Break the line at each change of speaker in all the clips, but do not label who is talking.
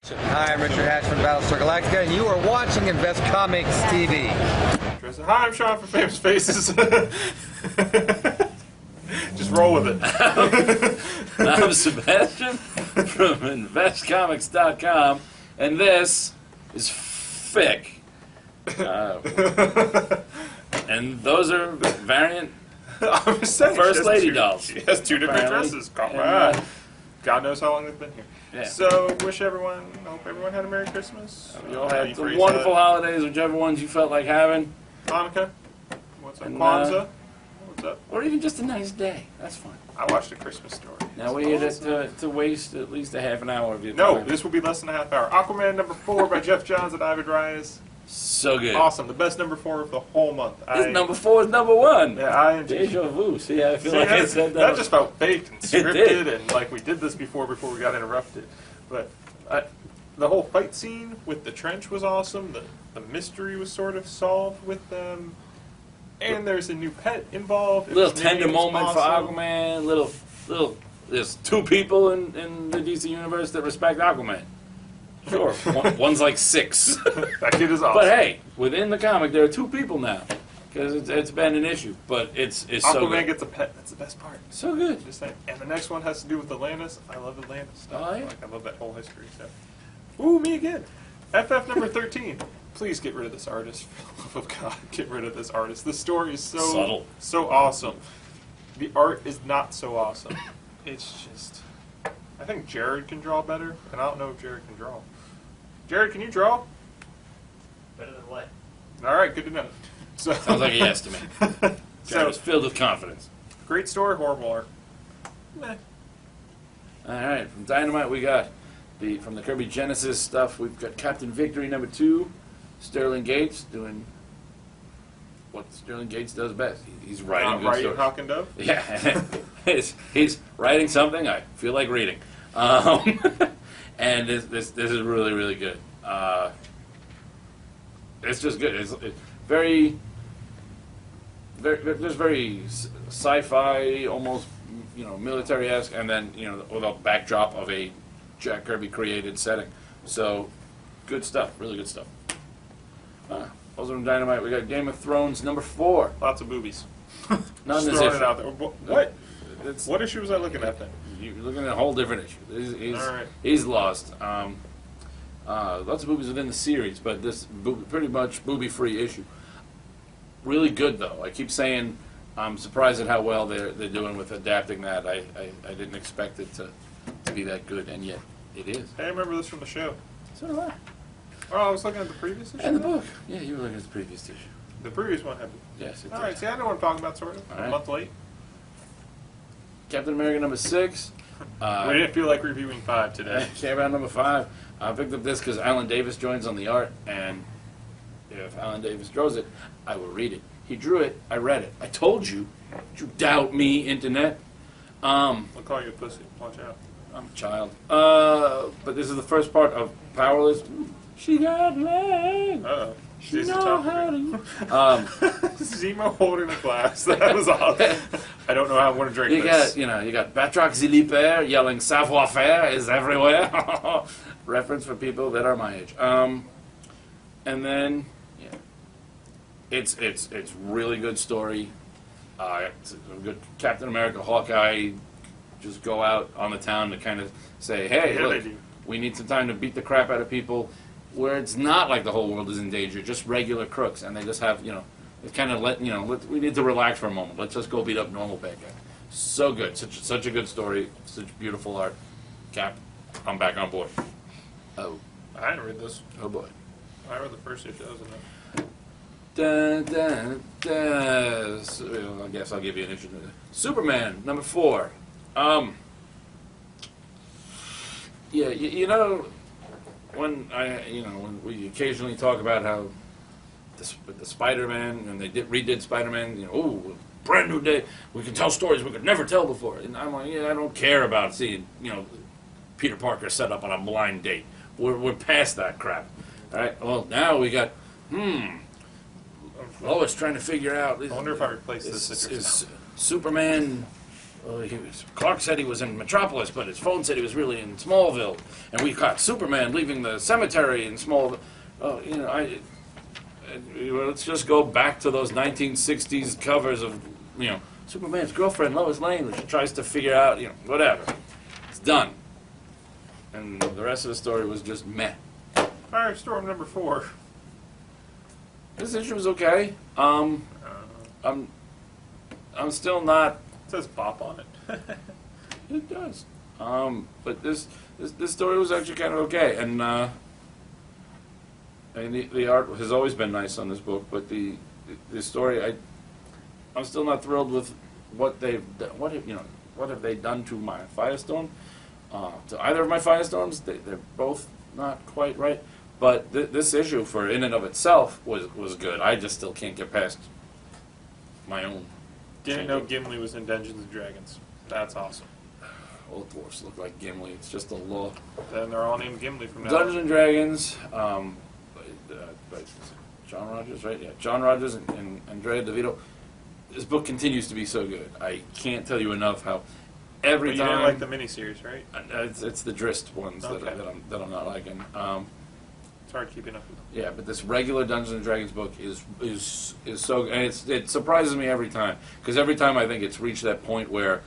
Hi, I'm Richard Hatch from Battlestar Galactica, and you are watching InvestComics TV.
Hi, I'm Sean from Famous Faces. Just roll with it.
I'm Sebastian from InvestComics.com, and this is FFFIC. And those are variant First Lady dolls.
She has two different dresses. God knows how long they've been here.
Yeah.
So, hope everyone had a Merry Christmas.
You all had some wonderful holidays, whichever ones you felt like having.
Hanukkah. What's up? Kwanzaa. What's up?
Or even just a nice day. That's fine.
I watched A Christmas Story.
Now we're here to waste at least a half an hour of your time.
No, this will be less than a half hour. Aquaman #4 by Jeff Johns and Ivan Reyes.
So good.
Awesome. The best #4 of the whole month.
This #4 is #1.
Yeah, I enjoyed it.
Deja vu. See, I feel like I said that.
That just felt faked and scripted, and like we did this before we got interrupted. But the whole fight scene with the trench was awesome. The mystery was sort of solved with them. And there's a new pet involved.
Little tender moment for Aquaman. Little. There's two people in the DC universe that respect Aquaman. Sure, one's like 6.
That kid is awesome.
But hey, within the comic, there are 2 people now because it's been an issue. But it's so good.
Aquaman gets a pet. That's the best part.
So good.
Just saying. And the next one has to do with Atlantis. I love Atlantis.
Oh yeah.
I love that whole history stuff. Ooh, me again. FF #13. Please get rid of this artist. For the love of God, get rid of this artist. The story is so
subtle,
so awesome. The art is not so awesome. It's just. I think Jared can draw better, and I don't know if Jared can draw. Jared, can you draw?
Better than what?
All right, good to know. So,
sounds like a yes to me. Jared was filled with confidence.
Great story, horrible art. Meh.
All right, from Dynamite we got from the Kirby Genesis stuff. We've got Captain Victory #2, Sterling Gates doing what Sterling Gates does best. He's writing good stories.
Hawk and Dove?
Yeah, he's writing something I feel like reading, and this is really, really good. It's just good. It's very just very sci-fi, almost military-esque, and then with a backdrop of a Jack Kirby created setting. So good stuff, really good stuff. Also from Dynamite, we got Game of Thrones #4.
Lots of boobies.
Not in this
throwing
issue.
it out there. What? What issue was I looking at then?
You're looking at a whole different issue.
All right.
He's lost. Lots of boobies within the series, but this pretty much booby-free issue. Really good though. I keep saying I'm surprised at how well they're doing with adapting that. I didn't expect it to be that good, and yet it is.
Hey, I remember this from the show.
So do I.
Oh, I was looking at the previous issue.
And the book. Yeah, you were looking at the previous issue.
The previous one had.
Yes, it
All
did.
right, see, I know what I'm talking about, sort of.
All
A
right.
month late.
Captain America #6.
We didn't feel like reviewing 5 today.
Champion #5. I picked up this because Alan Davis joins on the art, and if Alan Davis draws it, I will read it. He drew it, I read it. I told you. Did you doubt me, Internet?
I'll call you a pussy. Watch out.
I'm a child. But this is the first part of Powerless. She got legs.
Uh-oh.
She
Jason
know how
Topic.
to.
Zemo holding a glass. That was awesome. I don't know how I'm going to drink this.
You got Batroc Ziliper yelling "Savoir faire is everywhere." Reference for people that are my age. And then, yeah, it's really good story. It's a good Captain America, Hawkeye, just go out on the town to kind of say, hey,
Yeah,
look, we need some time to beat the crap out of people where it's not like the whole world is in danger, just regular crooks, and they just have, it's kind of we need to relax for a moment. Let's just go beat up normal bad guys. So good. Such a good story. Such beautiful art. Cap, I'm back on board. Oh.
I didn't read this.
Oh, boy.
I read the first issue. That was enough.
Dun, dun, dun. So, I guess I'll give you an issue. Superman #4. Yeah, when when we occasionally talk about how the Spider-Man, and they redid Spider-Man, brand new day, we can tell stories we could never tell before. And I'm like, I don't care about seeing, Peter Parker set up on a blind date. We're past that crap. All right. Well, now we got Lois trying to figure out.
I wonder if I replace this.
Is Superman Clark said he was in Metropolis, but his phone said he was really in Smallville, and we caught Superman leaving the cemetery in Smallville. Let's just go back to those 1960s covers of, Superman's girlfriend, Lois Lane, which she tries to figure out, whatever. It's done. And the rest of the story was just meh.
Firestorm number 4.
This issue was okay. I'm still not.
It says Bop on it.
It does. But this story was actually kind of okay, and the art has always been nice on this book, but the story, I'm still not thrilled with what they've done. What have they done to my Firestorm? To either of my Firestorms, they're both not quite right. But this issue, for in and of itself, was good. I just still can't get past my own.
Didn't know Gimli was in Dungeons and Dragons. That's awesome.
Old dwarfs look like Gimli. It's just a law.
Then they're all named Gimli from now
Dungeons
on.
and Dragons, by John Rogers, right? Yeah, John Rogers and Andrea DeVito. This book continues to be so good. I can't tell you enough how every
But you
time.
didn't like the miniseries, right?
It's the Drist ones
Okay.
that I'm not liking.
It's hard keeping up with them.
Yeah, but this regular Dungeons and Dragons book is so, and it surprises me every time, because every time I think it's reached that point where,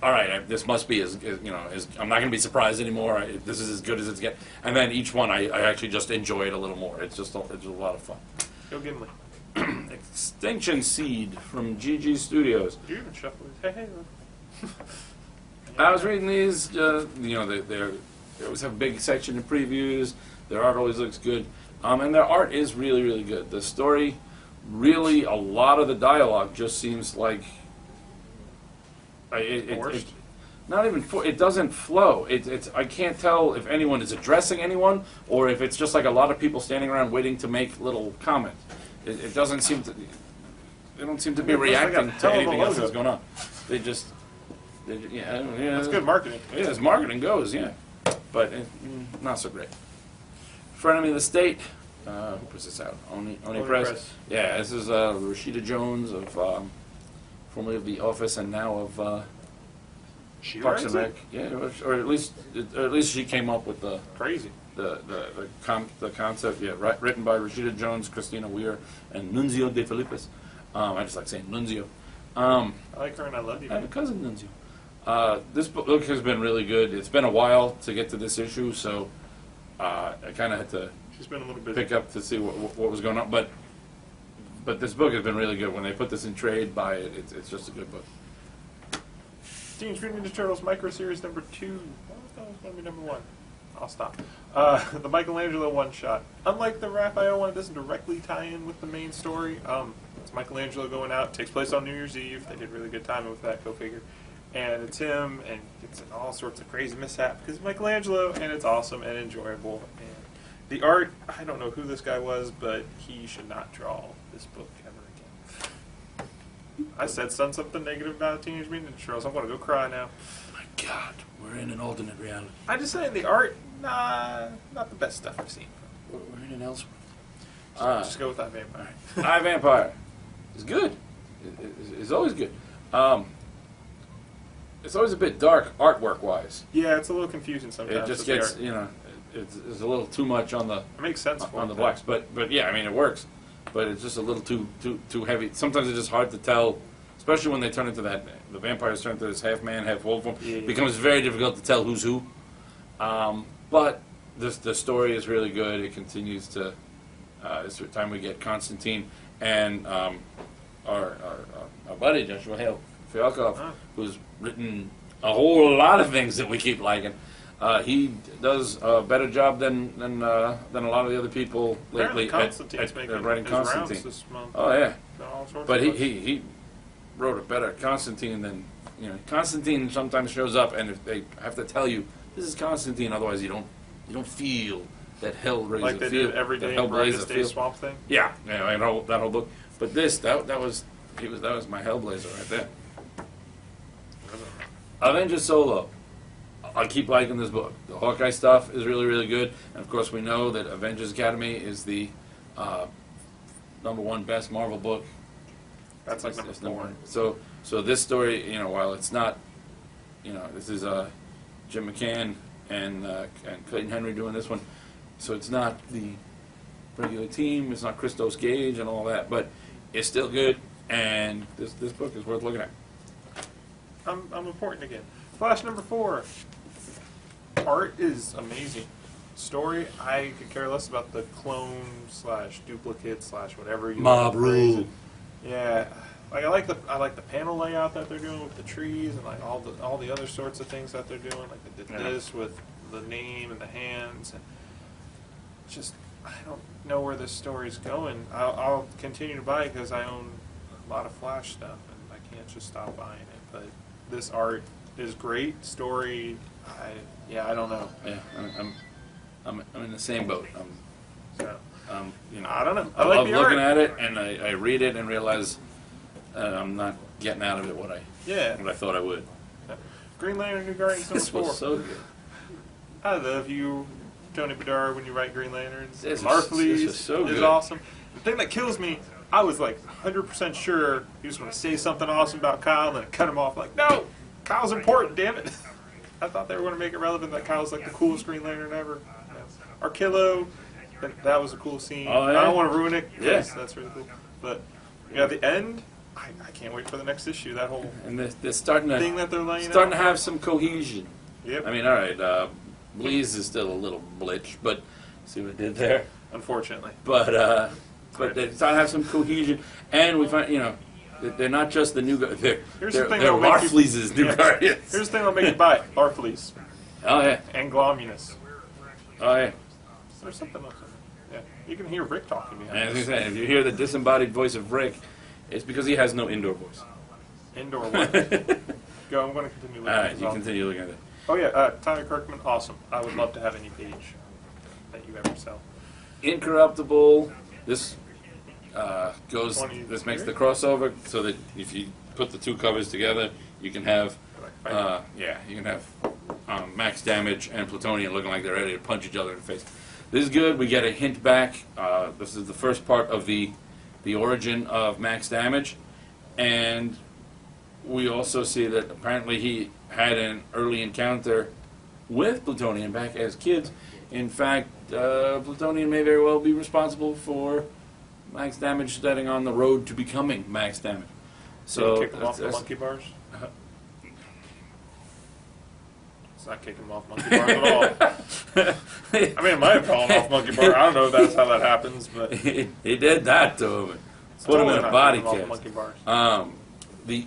all right, this must be as I'm not going to be surprised anymore. This is as good as it's get, and then each one I actually just enjoy it a little more. It's just a lot of fun.
Go Gimli.
Extinction Seed from GG Studios.
You even shuffle it. Hey, look.
I was reading these. They always have a big section in previews. Their art always looks good, and their art is really, really good. The story, really, a lot of the dialogue just seems like
Forced?
not even. It doesn't flow. I can't tell if anyone is addressing anyone or if it's just like a lot of people standing around waiting to make little comments. It doesn't seem to. They don't seem to be
It looks like
reacting
a
to
hell of a
anything else
logo.
that's going on. Yeah.
That's good marketing.
Yeah, as marketing goes, yeah. But not so great. Frenemy of the State. Who puts this out? Oni Press. Yeah, this is Rashida Jones of formerly of The Office and now of
She
Parks and
writes
Rec.
it?
Yeah, or at least she came up with the
Crazy.
concept. Yeah, written by Rashida Jones, Christina Weir, and Nunzio De Filippis. I just like saying Nunzio.
I like her and I love you.
I have a cousin, Nunzio. This book has been really good. It's been a while to get to this issue, so I kind of had to
She's been a little busy.
pick up to see what was going on. But this book has been really good. When they put this in trade, buy it. It's just a good book.
Teenage Mutant Ninja Turtles Micro Series number 2. I thought it was going to be number 1. I'll stop. The Michelangelo one-shot. Unlike the Raphael one, it doesn't directly tie in with the main story. It's Michelangelo going out. It takes place on New Year's Eve. They did really good timing with that, go figure. And it's him, and it's all sorts of crazy mishap because Michelangelo, and it's awesome and enjoyable. And the art, I don't know who this guy was, but he should not draw this book ever again. I said something negative about Teenage Mutant Ninja Turtles. I'm going to go cry now.
My God, we're in an alternate reality.
I just saying the art, not the best stuff I've seen.
We're in an elsewhere.
Just go with that vampire.
I Vampire is good. It's always good. It's always a bit dark artwork-wise.
Yeah, it's a little confusing sometimes.
It just
with the
gets,
art.
it's a little too much on the
It makes sense for
on the
it,
blacks. But yeah, I mean it works. But it's just a little too heavy. Sometimes it's just hard to tell, especially when they turn into the vampires turn into this half man, half wolf form.
Yeah.
It becomes very difficult to tell who's who. But the story is really good. It continues to. This time we get Constantine and our buddy Joshua Hale Fialkov, who's written a whole lot of things that we keep liking. He does a better job than a lot of the other people lately
Constantine's
at
making
writing
his rounds
Constantine.
this month.
Oh yeah,
All sorts
but
of books.
he wrote a better Constantine than Constantine sometimes shows up, and if they have to tell you this is Constantine, otherwise you don't feel that Hellraiser
like they
feel,
did every day,
that
Brightest
Hellblazer
Day
feel.
Swamp Thing.
Yeah, that whole book. But this that was my Hellblazer right there. Avengers Solo. I keep liking this book. The Hawkeye stuff is really, really good. And of course we know that Avengers Academy is the #1 best Marvel book.
That's like number
It's
4.
So this story, while it's not this is Jim McCann and Clayton Henry doing this one. So it's not the regular team, it's not Christos Gage and all that, but it's still good, and this book is worth looking at.
I'm important again. Flash number 4. Art is amazing. Story, I could care less about the clone / duplicate / whatever you
Mob
want to phrase
rule.
it. Yeah, like I like the panel layout that they're doing with the trees and like all the other sorts of things that they're doing. Like they did this with the name and the hands, and just I don't know where this story's going. I'll continue to buy it because I own a lot of Flash stuff and I can't just stop buying it. But this art is great. Story, I don't know.
Yeah, I'm in the same boat.
So,
I
don't know.
I
like
love
the
looking
art.
at it, and I read it and realize I'm not getting out of it what I thought I would.
Green Lantern New Guardians number
This
4.
was so good.
I love you, Tony Bedard, when you write Green Lanterns.
This
Marfleas
is so
is
good.
awesome. The thing that kills me, I was like 100% sure he was going to say something awesome about Kyle, and then cut him off like, no, Kyle's important, damn it. I thought they were going to make it relevant that Kyle's like the coolest Green Lantern ever. Arkillo, that was a cool scene.
Oh, yeah?
I don't want to ruin it.
Yeah.
That's really cool. But yeah, the end, I can't wait for the next issue. That whole
And they're starting
thing that they're laying
to
out.
have some cohesion.
Yep.
I mean, all right, Bleeze is still a little blitch, but see what I did there.
Unfortunately.
But they're starting to have some cohesion, and we find they're not just the new guys. They're
Here's the thing
they're
that'll make you-
Marfleas' new Guardians.
Here's the thing that'll make you buy it. Barfleas.
Oh yeah,
And Glominus.
oh yeah.
There's something else in there. Yeah. You can hear Rick talking behind
And as I
us.
said, if you hear the disembodied voice of Rick, it's because he has no indoor voice.
Indoor one. Go, I'm going to continue looking
All
at
right,
this
you
all.
continue looking at it.
Oh, yeah, Tyler Kirkman, awesome. I would love to have any page that you ever sell.
Incorruptible. This goes.
20
This makes the crossover so that if you put the two covers together, you can have. You can have max damage and Plutonian looking like they're ready to punch each other in the face. This is good. We get a hint back. This is the first part of the origin of max damage, and we also see that apparently he had an early encounter with Plutonian back as kids. In fact, Plutonian may very well be responsible for max damage starting on the road to becoming max damage. So
kick him off the monkey bars?
Uh-huh.
It's not kicking him off monkey bars at all. I mean, it might have fallen off monkey bar. I don't know if that's how that happens, but
he did that to him. And
it's
put him
totally
in a
not
body
kicking him off
cast.
monkey bars.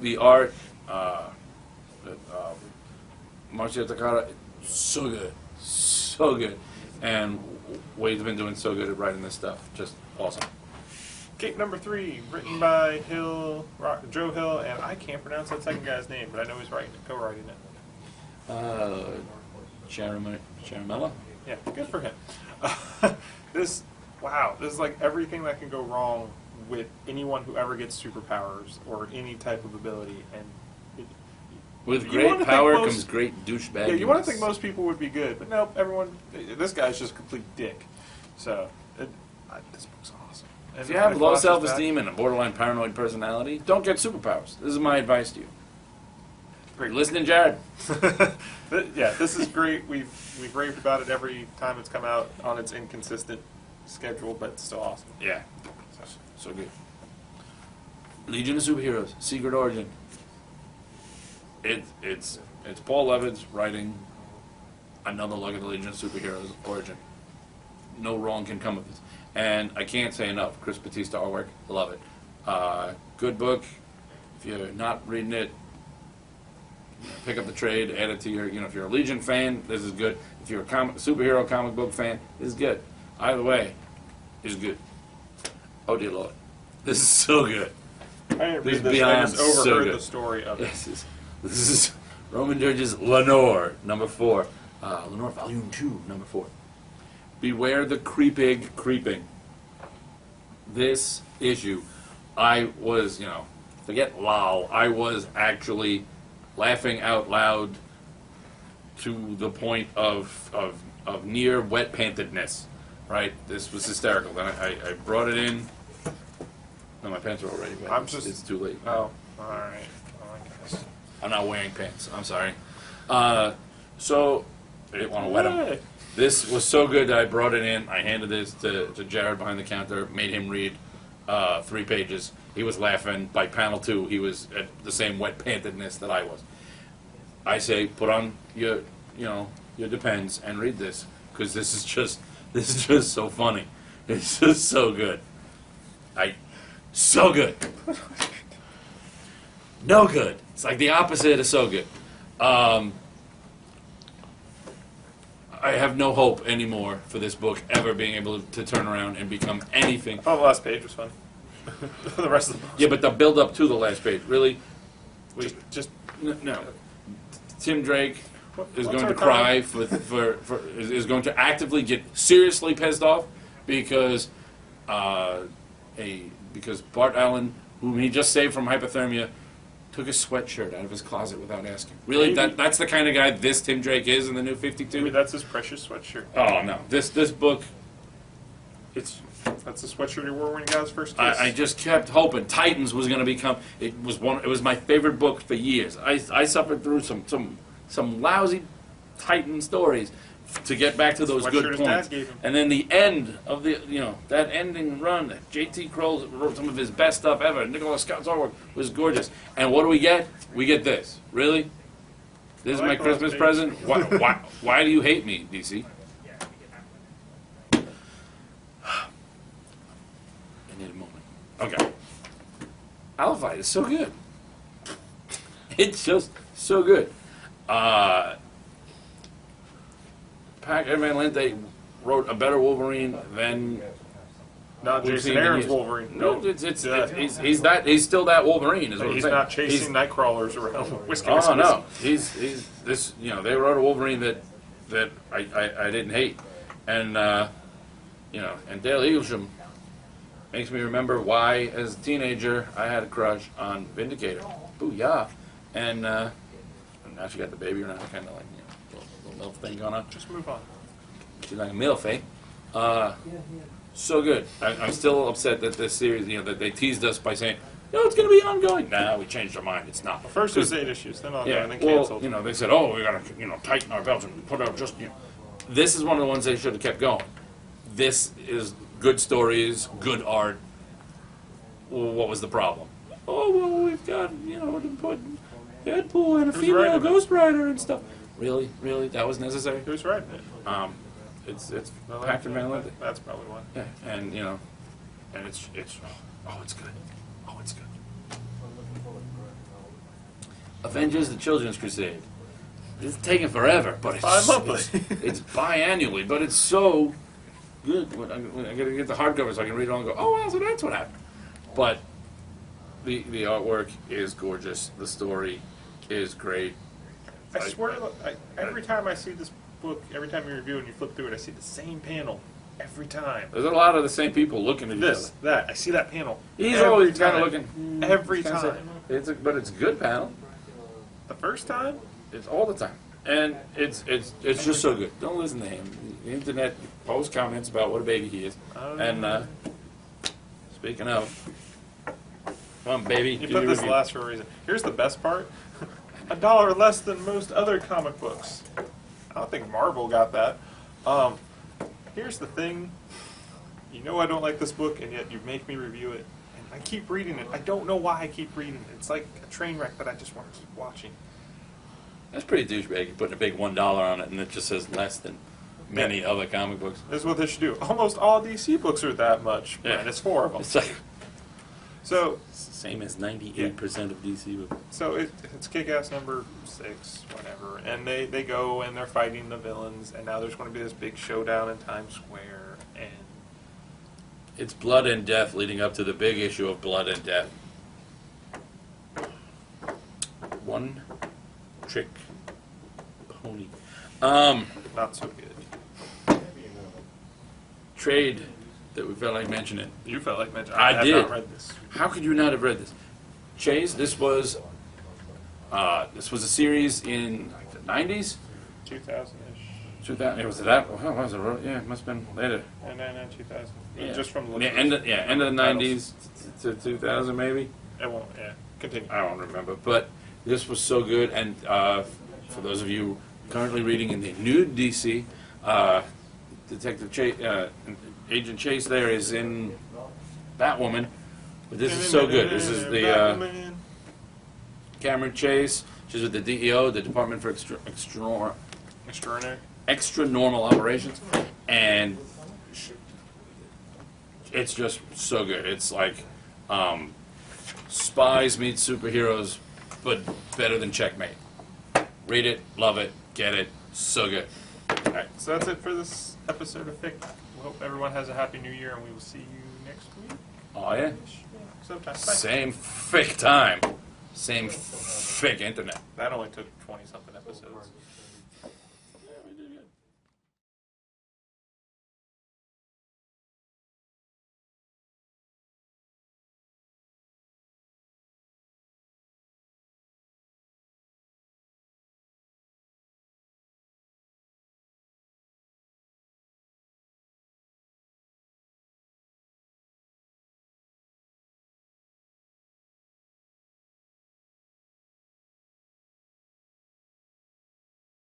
The art, Marcio Takara, so good, so good, and Wade's been doing so good at writing this stuff, just awesome.
Cape number 3, written by Joe Hill, and I can't pronounce that second guy's name, but I know he's co-writing it.
Charamella?
Yeah, good for him. This is like everything that can go wrong with anyone who ever gets superpowers or any type of ability, and
With
you
great
wanna think
power
most-
comes great douchebag.
yeah, you want to think most people would be good, but nope, this guy's just a complete dick. So, this book's awesome. And
If you have
it
low
flashes
self-esteem and a borderline paranoid personality, don't get superpowers. This is my advice to you.
back- Great.
You listening, Jared?
Yeah, this is great. We've raved about it every time it's come out on its inconsistent schedule, but it's still awesome.
Yeah. So good. Legion of Superheroes, Secret Origin. It's Paul Levitz writing another look at the Legion of Superheroes origin. No wrong can come of this. And I can't say enough. Chris Batista artwork, love it. Good book. If you're not reading it, pick up the trade, add it to your, if you're a Legion fan, this is good. If you're a superhero comic book fan, this is good. Either way, is good. Oh dear Lord. This is so good.
I didn't
This
read
is
this. I
beyond
just overheard
so good.
the story of it.
This is Roman Dirge's Lenore, number 4. Lenore, Volume 2, number 4. Beware the creeping. This issue, I was, forget lol, I was actually laughing out loud to the point of near wet pantedness, right? This was hysterical. Then I brought it in. No, my pants are already wet. It's too late.
Oh, all right. Oh, I guess.
I'm not wearing pants. I'm sorry. So I didn't want to wet him. This was so good that I brought it in. I handed this to Jared behind the counter, made him read 3 pages. He was laughing. By panel 2, he was at the same wet pantedness that I was. I say, put on your Depends and read this, because this is just so funny. It's just so good. So good. No good. It's like the opposite of so good. I have no hope anymore for this book ever being able to turn around and become anything.
Oh, the last page was fun. The rest of the book.
Yeah, but the build up to the last page, really. No. Tim Drake is going to cry is going to actively get seriously pissed off because because Bart Allen, whom he just saved from hypothermia, took a sweatshirt out of his closet without asking. Really, that's the kind of guy this Tim Drake is in the New 52.
Maybe that's his precious sweatshirt.
Oh no, this book.
That's the sweatshirt he wore when he got his first kiss.
I just kept hoping Titans was going to become. It was my favorite book for years. I suffered through some lousy Titan stories to get back to those good points. And then the end of that ending run, that J.T. Kroll wrote some of his best stuff ever. Nicholas Scott's artwork was gorgeous. And what do we get? We get this. Really? This is my Christmas present? Why do you hate me, DC? I need a moment. Okay. Alphabet is so good. It's just so good. Packer Van Lente wrote a better Wolverine than
not Jason Aaron's Wolverine.
No, he's still that Wolverine. Is what
he's
I'm
not chasing nightcrawlers around whiskey.
Oh no, he's this. They wrote a Wolverine that I didn't hate, and and Dale Eaglesham makes me remember why, as a teenager, I had a crush on Vindicator. Booyah! And now she got the baby around, kind of like little MILF thing going on.
Just move on.
She's like a MILF, eh? So good. I'm still upset that this series, that they teased us by saying, it's going to be ongoing. Nah, we changed our mind. It's not.
First it was 8 issues, then ongoing, and then canceled.
They said, we got to, tighten our belts and put out just, This is one of the ones they should have kept going. This is good stories, good art. Well, what was the problem? We've got, to put Deadpool and a female Ghost Rider and stuff. Really? That was necessary?
Who's writing it?
It's Packer Van Lente.
That's probably why.
Yeah, and and it's good. It's good. Avengers: The Children's Crusade. It's taking forever, but it's it's biannually, but it's so good. I gotta get the hardcover so I can read it all and go, so that's what happened. But the artwork is gorgeous. The story is great.
I swear, every time I see this book, every time you review and you flip through it, I see the same panel every time.
There's a lot of the same people looking at each other.
I see that panel.
He's always kind of looking.
Every time.
But it's a good panel.
The first time?
It's all the time. And it's just so good. Don't listen to him. The internet posts comments about what a baby he is. And speaking of, come on, baby.
You put this last for a reason. Here's the best part. $1 less than most other comic books. I don't think Marvel got that. Here's the thing. I don't like this book, and yet you make me review it. And I keep reading it. I don't know why I keep reading it. It's like a train wreck that I just want to keep watching.
That's pretty douchebag. You're putting a big $1 on it, and it just says less than many other comic books.
This is what they should do. Almost all DC books are that much, and it's 4 of them.
It's like,
so
it's the same as 98% of DC books.
So it's Kickass number 6, whatever, and they go and they're fighting the villains, and now there's going to be this big showdown in Times Square, and
it's blood and death leading up to the big issue of Blood and Death. One trick pony.
Not so good.
Trade that we felt like mentioning.
You felt like mentioning.
I
have
did.
not read this.
How could you not have read this? Chase, this was a series in the 90s?
2000-ish.
2000. It was that. How was it? Yeah, it must have been later.
2000.
Yeah.
Just from the
end of the 90s to 2000 maybe.
It won't. Yeah. Continue.
I don't remember, but this was so good, and for those of you currently reading in the new DC, Detective Agent Chase there is in Batwoman, but this is so good. This is the Cameron Chase. She's with the DEO, the Department for Extra Normal Operations, and it's just so good. It's like spies meet superheroes, but better than Checkmate. Read it, love it, get it, so good.
All right, so that's it for this episode of FIC. We hope everyone has a happy new year, and we will see you next week.
Oh yeah.
Sometime. Bye.
Same FIC time, same FIC internet.
That only took 20-something episodes.